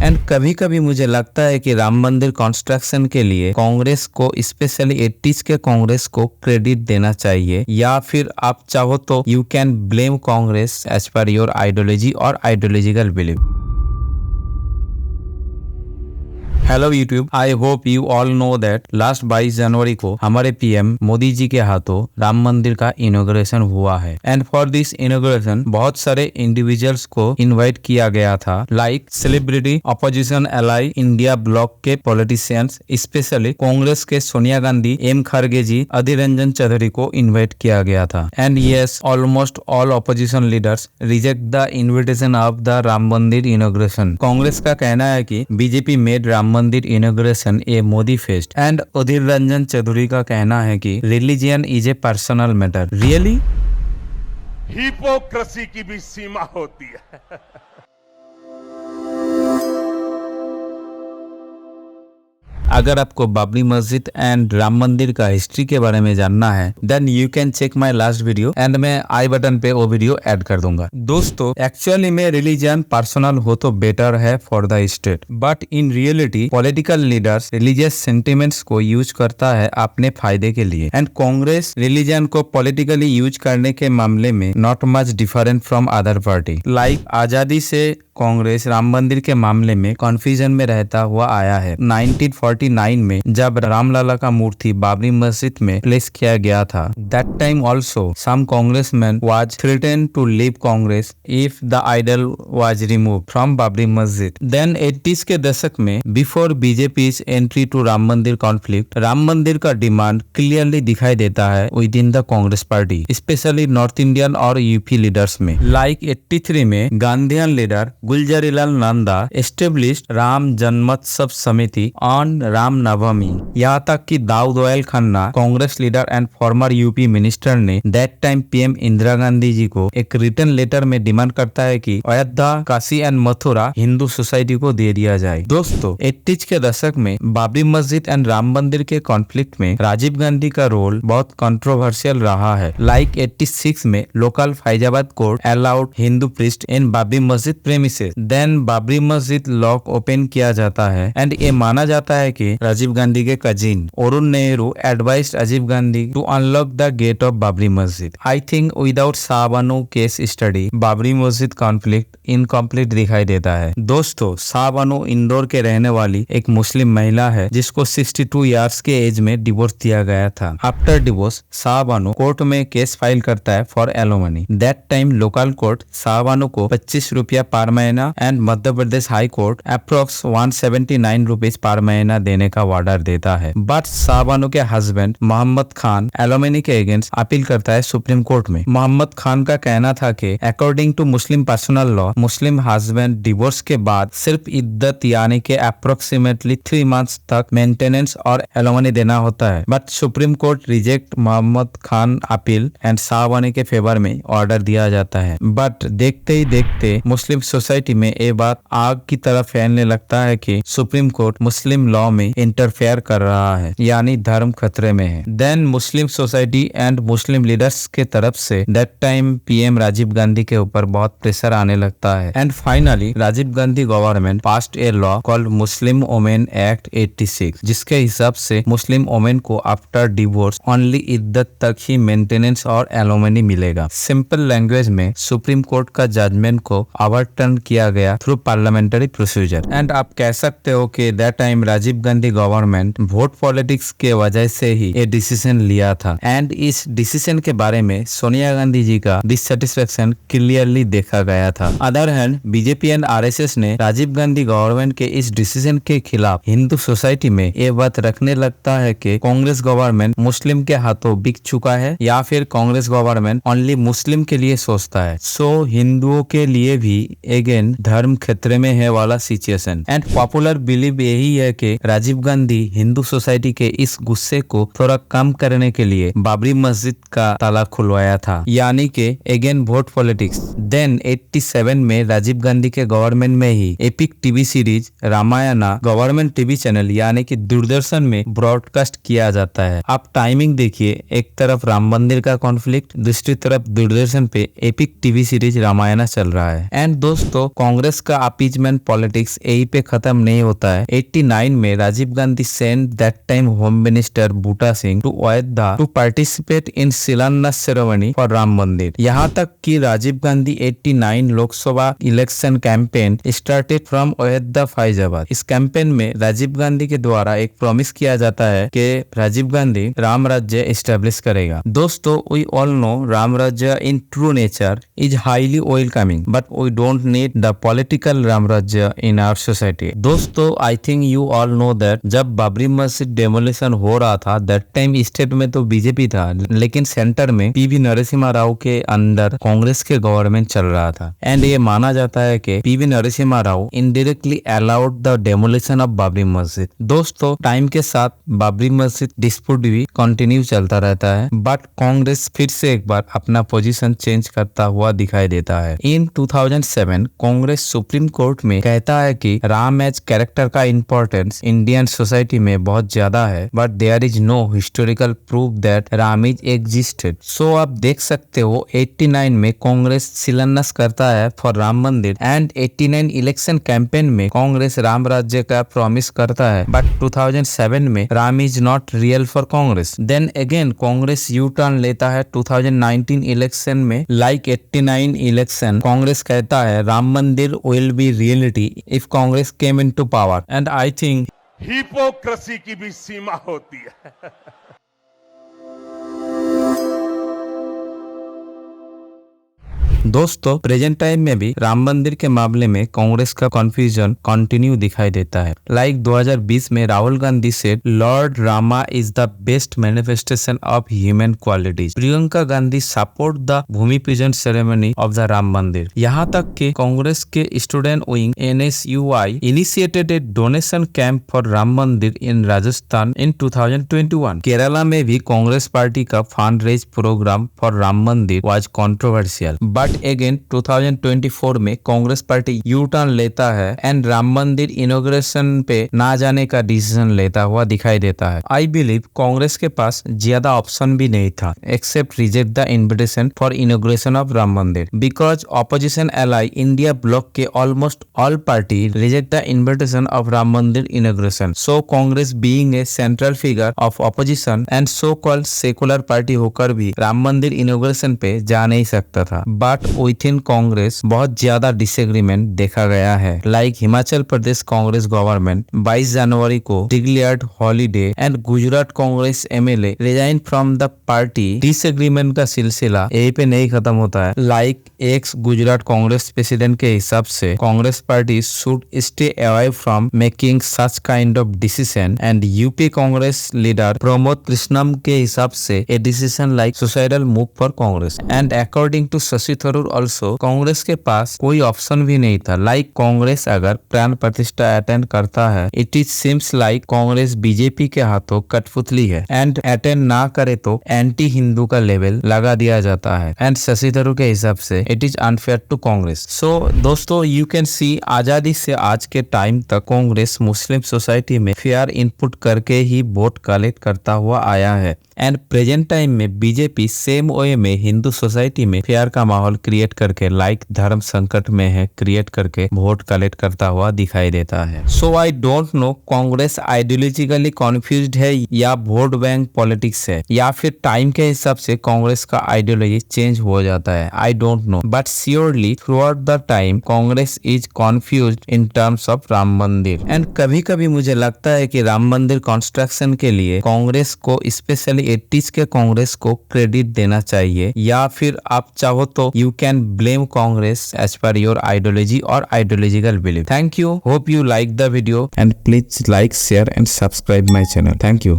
And कभी कभी मुझे लगता है कि राम मंदिर कंस्ट्रक्शन के लिए कांग्रेस को, स्पेशली 80s के कांग्रेस को क्रेडिट देना चाहिए, या फिर आप चाहो तो you can blame Congress as per your ideology और ideological belief. Hello YouTube, I hope you all know that last 22 जनवरी को हमारे पीएम मोदी जी के हाथों राम मंदिर का इनॉग्रेशन हुआ है। एंड फॉर दिस इनॉग्रेशन बहुत सारे इंडिविजुअल्स को इनवाइट किया गया था, like celebrity, opposition ally, India bloc के पॉलिटिशियंस, स्पेशली कांग्रेस के सोनिया गांधी, एम खड़गे जी, अधीर रंजन चौधरी को इन्वाइट किया गया था। And yes, almost all opposition leaders reject the invitation of the Ram Mandir inauguration. Congress का कहना है कि BJP made Ram Mandir inauguration a Modi fest, and Adhir Ranjan Chowdhury का कहना है कि religion is a personal matter. Really? Hypocrisy की भी सीमा होती है। अगर आपको बाबरी मस्जिद एंड राम मंदिर का हिस्ट्री के बारे में जानना है then you can check my last video, and मैं आई बटन पे वो वीडियो ऐड कर दूंगा। दोस्तों, एक्चुअली में रिलीजन पर्सनल हो तो बेटर है for the state, but in reality political leaders religious sentiments को यूज करता है अपने फायदे के लिए, एंड कांग्रेस रिलीजन को पॉलिटिकली यूज करने के मामले में not much different from other party. Like आजादी से कांग्रेस राम मंदिर के मामले में कंफ्यूजन में रहता हुआ आया है। 1949 में जब रामलला का मूर्ति बाबरी मस्जिद में प्लेस किया गया था, that time also some congressman was threatened to leave Congress if the idol was removed from Babri Masjid. Then 80s के दशक में before BJP's entry to Ram Mandir conflict, Ram मंदिर का डिमांड क्लियरली दिखाई देता है within the Congress party, specially north Indian और UP leaders में। लाइक 83 में Gandhian leader Gulzarilal Nanda established Ram Janmotsav Samiti on Ram Navami. यहाँ तक कि Dau Dayal Khanna, Congress leader and former UP minister, ने that time PM Indira Gandhi ji को एक रिटन लेटर में डिमांड करता है कि अयोध्या, काशी एंड मथुरा हिंदू सोसाइटी को दे दिया जाए। दोस्तों, 80s के दशक में बाबरी मस्जिद एंड राम मंदिर के कॉन्फ्लिक्ट में राजीव गांधी का रोल बहुत कंट्रोवर्शियल रहा है। लाइक 86 में local Faizabad court allowed Hindu priest in Babri Masjid premises, then Babri मस्जिद लॉक ओपन किया जाता है, एंड ये माना जाता है कि राजीव गांधी के cousin Arun Nehru advised Rajiv Gandhi to unlock the gate of Babri Masjid. I think without Shah Bano case study Babri Masjid conflict incomplete दिखाई देता है। दोस्तों, शाहबानो इंदौर के रहने वाली एक मुस्लिम महिला है जिसको 62 ईयर्स के एज में डिवोर्स दिया गया था। आफ्टर डिवोर्स शाहबानो कोर्ट में केस फाइल करता है for alimony. That time local court Shah Bano को 25 रुपया पर महीना and Madhya Pradesh high court approx 179 rupees पर महीना देने का ऑर्डर देता है। बट शाहबानो के हस्बैंड मोहम्मद खान एलोमनी के अगेंस्ट अपील करता है सुप्रीम कोर्ट में। मोहम्मद खान का कहना था कि according to Muslim personal law, Muslim husband divorce के बाद सिर्फ इद्दत यानी कि अप्रोक्सीमेटली 3 मंथ्स तक मेंटेनेंस और एलोमनी देना होता है। But Supreme Court reject Mohammad Khan appeal and Shahbano के फेवर में ऑर्डर दिया जाता है। बट देखते ही देखते मुस्लिम सोसाइटी में ये बात आग की तरह फैलने लगता है कि सुप्रीम कोर्ट मुस्लिम लॉ में इंटरफेयर कर रहा है, यानी धर्म खतरे में है। Then Muslim society and Muslim leaders के तरफ से that time PM Rajiv Gandhi के ऊपर बहुत प्रेशर आने लगता है, and finally Rajiv Gandhi government passed a law called Muslim women act 86, जिसके हिसाब से मुस्लिम वुमेन को आफ्टर डिवोर्स ओनली इद्दत तक ही मेंटेनेंस और एलोमनी मिलेगा। सिंपल लैंग्वेज में सुप्रीम कोर्ट का जजमेंट को ओवरटर्न किया गया थ्रू पार्लियामेंट्री प्रोसीजर। एंड आप कह सकते हो कि that time Rajiv Gandhi government vote politics के वजह से ही ये डिसीजन लिया था, एंड इस डिसीजन के बारे में सोनिया गांधी जी का डिससेटिस्फेक्शन क्लियरली देखा गया था। Other hand BJP and RSS ने राजीव गांधी गवर्नमेंट के इस डिसीजन के खिलाफ हिंदू सोसाइटी में ये बात रखने लगता है कि कांग्रेस गवर्नमेंट मुस्लिम के हाथों बिक चुका है, या फिर कांग्रेस गवर्नमेंट ओनली मुस्लिम के लिए सोचता है। सो हिंदुओं के लिए भी अगेन धर्म खतरे में है वाला सिचुएशन। एंड पॉपुलर बिलीव यही है कि राजीव राजीव गांधी हिंदू सोसाइटी के इस गुस्से को थोड़ा कम करने के लिए बाबरी मस्जिद का ताला खुलवाया था, यानी कि अगेन वोट पॉलिटिक्स। देन 87 में राजीव गांधी के गवर्नमेंट में ही epic TV series Ramayana government TV channel यानी कि दूरदर्शन में ब्रॉडकास्ट किया जाता है। आप टाइमिंग देखिए, एक तरफ राम मंदिर का कॉन्फ्लिक्ट, दूसरी तरफ दूरदर्शन पे एपिक टीवी सीरीज रामायणा चल रहा है। एंड दोस्तों, कांग्रेस का अपीजमेंट पॉलिटिक्स यही पे खत्म नहीं होता है। 89 में Rajiv Gandhi sent that time home minister Buta Singh to Ayodhya to participate in shilanyas ceremony for Ram Mandir. यहाँ तक कि Rajiv Gandhi 89 Lok Sabha election campaign started from Ayodhya Faizabad. इस कैंपेन में राजीव गांधी के द्वारा एक प्रॉमिस किया जाता है कि राजीव गांधी राम राज्य एस्टेब्लिश करेगा। दोस्तों, we all know Ram Rajya in true nature is highly welcoming, but we don't need the political Ram Rajya in our society. दोस्तों, I think you all know that जब बाबरी मस्जिद डेमोलिशन हो रहा था, दैट टाइम स्टेट में तो बीजेपी था, लेकिन सेंटर में पीवी नरसिम्हा राव के अंदर कांग्रेस के गवर्नमेंट चल रहा था। एंड ये माना जाता है कि PV Narasimha Rao indirectly allowed the demolition of Babri मस्जिद। दोस्तों, टाइम के साथ बाबरी मस्जिद डिस्प्यूट भी कंटिन्यू चलता रहता है, बट कांग्रेस फिर से एक बार अपना पोजीशन चेंज करता हुआ दिखाई देता है। इन 2007 कांग्रेस सुप्रीम कोर्ट में कहता है कि राम एज कैरेक्टर का इंपॉर्टेंस इंडियन सोसाइटी में बहुत ज्यादा है, but there is no historical proof that Ram is existed. So आप देख सकते हो 89 में कांग्रेस शिलान्यास करता है for Ram Mandir, and 89 election campaign में कांग्रेस राम राज्य का प्रॉमिस करता है, बट 2007 में Ram is not real for Congress. Then again Congress U turn लेता है 2019 इलेक्शन में। लाइक 89 इलेक्शन, कांग्रेस कहता है राम मंदिर will be reality if Congress came into power. And I think hypocrisy की भी सीमा होती है। दोस्तों, प्रेजेंट टाइम में भी राम मंदिर के मामले में कांग्रेस का कंफ्यूजन कंटिन्यू दिखाई देता है। लाइक 2020 में Rahul Gandhi said Lord Rama is the best manifestation of human qualities. Priyanka Gandhi support the Bhoomi Pujan ceremony of the Ram Mandir. यहाँ तक कि कांग्रेस के student wing NSUI initiated a donation camp for Ram Mandir in Rajasthan in 2021। Kerala में भी कांग्रेस पार्टी का fund raise programme for Ram Mandir was controversial, but again 2024 में Congress party you turn लेता है एंड राम मंदिर इनॉग्रेशन पे ना जाने का डिसीजन लेता हुआ दिखाई देता है। आई बिलीव कांग्रेस के पास ज्यादा ऑप्शन भी नहीं था except reject the invitation for inauguration of Ram Mandir, because opposition ally India bloc के almost all party reject the invitation of Ram Mandir inauguration. So Congress being a central figure of opposition and so called secular party होकर भी Ram Mandir inauguration पे जा नहीं सकता था। But with in Congress बहुत ज्यादा डिसएग्रीमेंट देखा गया है। लाइक हिमाचल प्रदेश कांग्रेस गवर्नमेंट 22 जनवरी को declared holiday and Gujarat Congress MLA resign from the party. Disagreement का सिलसिला यही पे नहीं खत्म होता है। Like ex Gujarat Congress president के हिसाब से Congress party should stay away from making such kind of decision, and UP Congress leader Pramod Krishnam के हिसाब से a decision like suicidal move for Congress. And according to Shashi Tharoor also, Congress के पास कोई ऑप्शन भी नहीं था। लाइक कांग्रेस अगर प्राण प्रतिष्ठा अटेंड करता है, it is seems like Congress BJP के हाथों कठपुतली है, एंड अटेंड ना करे तो एंटी हिंदू का लेवल लगा दिया जाता है। एंड शशि थरूर के हिसाब से it is unfair to Congress. So दोस्तों, यू कैन सी आजादी से आज के टाइम तक कांग्रेस मुस्लिम सोसाइटी में फेयर इनपुट करके ही वोट कलेक्ट करता हुआ आया है, एंड प्रेजेंट टाइम में बीजेपी सेम वे में हिंदू सोसाइटी में फेयर का माहौल क्रिएट करके लाइक धर्म संकट में है क्रिएट करके वोट कलेक्ट करता हुआ दिखाई देता है। So I don't know Congress ideologically confused है या वोट बैंक पॉलिटिक्स है, या फिर टाइम के हिसाब से कांग्रेस का आइडियोलॉजी चेंज हो जाता है। I don't know, but surely throughout the time Congress is confused in terms of Ram Mandir. And कभी कभी मुझे लगता है कि राम मंदिर कंस्ट्रक्शन के लिए कांग्रेस को, स्पेशली 80s के कांग्रेस को क्रेडिट देना चाहिए, या फिर आप चाहो तो you can blame Congress as per your ideology or ideological belief. Thank you. Hope you like the video and please like, share and subscribe my channel. Thank you.